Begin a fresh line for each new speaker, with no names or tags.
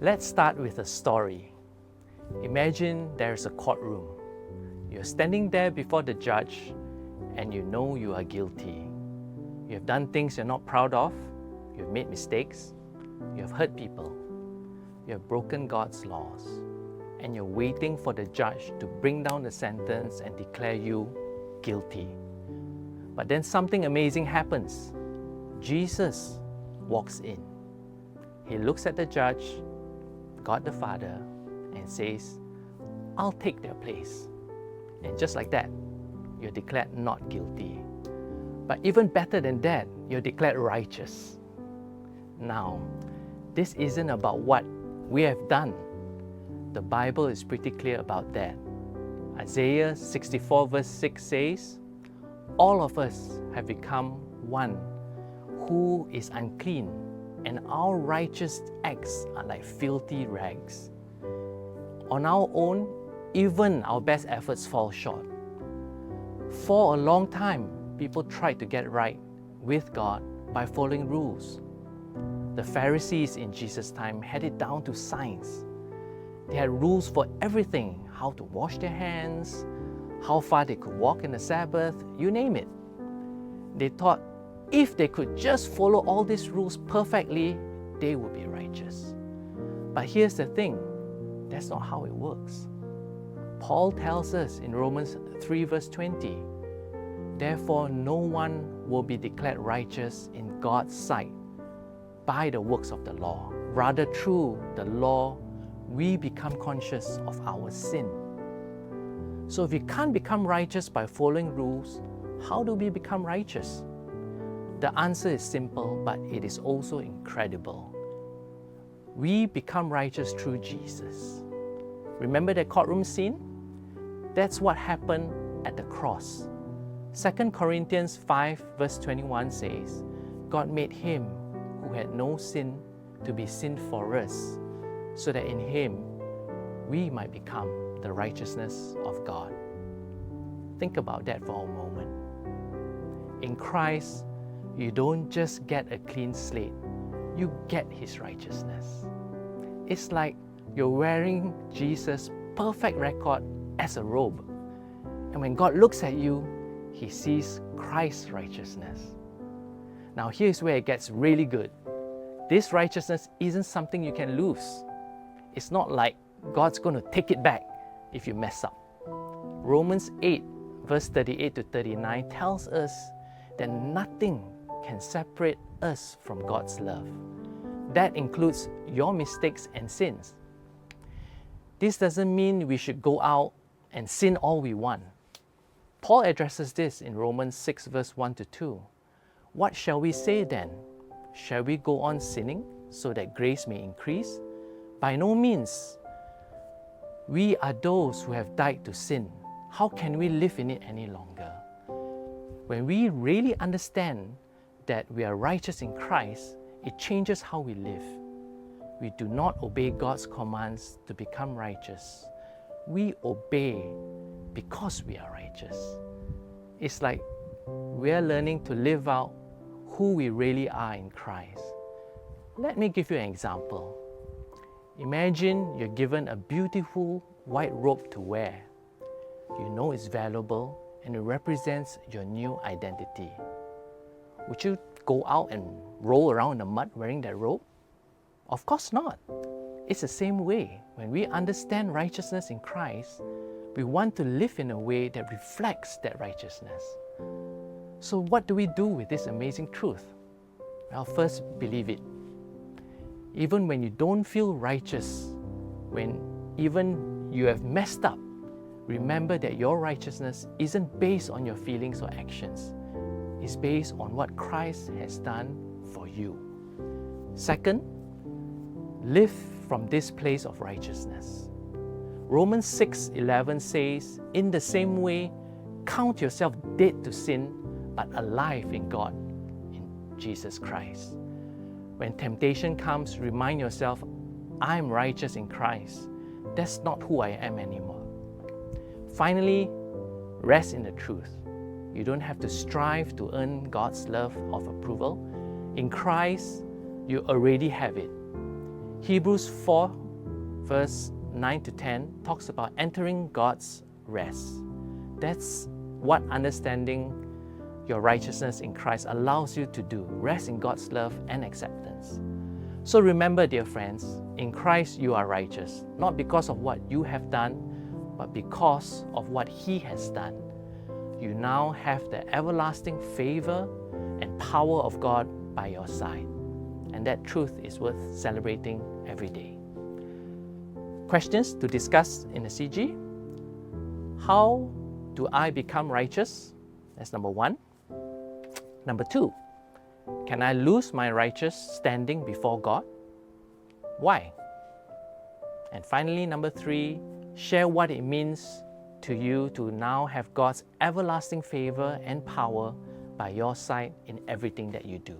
Let's start with a story. Imagine there's a courtroom. You're standing there before the judge and you know you are guilty. You have done things you're not proud of. You have made mistakes. You have hurt people. You have broken God's laws. And you're waiting for the judge to bring down the sentence and declare you guilty. But then something amazing happens. Jesus walks in. He looks at the judge, God the Father, and says, I'll take their place. And just like that, you're declared not guilty. But even better than that, you're declared righteous. Now, this isn't about what we have done. The Bible is pretty clear about that. Isaiah 64 verse 6 says, all of us have become one who is unclean, and our righteous acts are like filthy rags. On our own, even our best efforts fall short. For a long time, people tried to get right with God by following rules. The Pharisees in Jesus' time had it down to science. They had rules for everything, how to wash their hands, how far they could walk in the Sabbath, you name it. They thought if they could just follow all these rules perfectly, they would be righteous. But here's the thing, that's not how it works. Paul tells us in Romans 3 verse 20, therefore no one will be declared righteous in God's sight by the works of the law. Rather, through the law, we become conscious of our sin. So if we can't become righteous by following rules, how do we become righteous? The answer is simple, but it is also incredible. We become righteous through Jesus. Remember that courtroom scene? That's what happened at the cross. 2 Corinthians 5 verse 21 says, God made him who had no sin to be sin for us, so that in him we might become the righteousness of God. Think about that for a moment. In Christ, you don't just get a clean slate, you get his righteousness. It's like you're wearing Jesus' perfect record as a robe. And when God looks at you, he sees Christ's righteousness. Now here's where it gets really good. This righteousness isn't something you can lose. It's not like God's going to take it back if you mess up. Romans 8 verse 38 to 39 tells us that nothing can separate us from God's love. That includes your mistakes and sins. This doesn't mean we should go out and sin all we want. Paul addresses this in Romans 6 verse 1 to 2. What shall we say then? Shall we go on sinning so that grace may increase? By no means. We are those who have died to sin. How can we live in it any longer? When we really understand that we are righteous in Christ, it changes how we live. We do not obey God's commands to become righteous. We obey because we are righteous. It's like we are learning to live out who we really are in Christ. Let me give you an example. Imagine you're given a beautiful white robe to wear. You know it's valuable and it represents your new identity. Would you go out and roll around in the mud wearing that robe? Of course not. It's the same way. When we understand righteousness in Christ, we want to live in a way that reflects that righteousness. So what do we do with this amazing truth? Well, first, believe it. Even when you don't feel righteous, when even you have messed up, remember that your righteousness isn't based on your feelings or actions. It's based on what Christ has done for you. Second, live from this place of righteousness. Romans 6:11 says, in the same way, count yourself dead to sin, but alive in God, in Jesus Christ. When temptation comes, remind yourself, I'm righteous in Christ. That's not who I am anymore. Finally, rest in the truth. You don't have to strive to earn God's love of approval. In Christ, you already have it. Hebrews 4, verse 9 to 10 talks about entering God's rest. That's what understanding your righteousness in Christ allows you to do. Rest in God's love and acceptance. So remember, dear friends, in Christ you are righteous, not because of what you have done, but because of what He has done. You now have the everlasting favor and power of God by your side. And that truth is worth celebrating every day. Questions to discuss in the CG? How do I become righteous? That's number 1. Number 2, can I lose my righteous standing before God? Why? And finally, number 3, share what it means to you to now have God's everlasting favor and power by your side in everything that you do.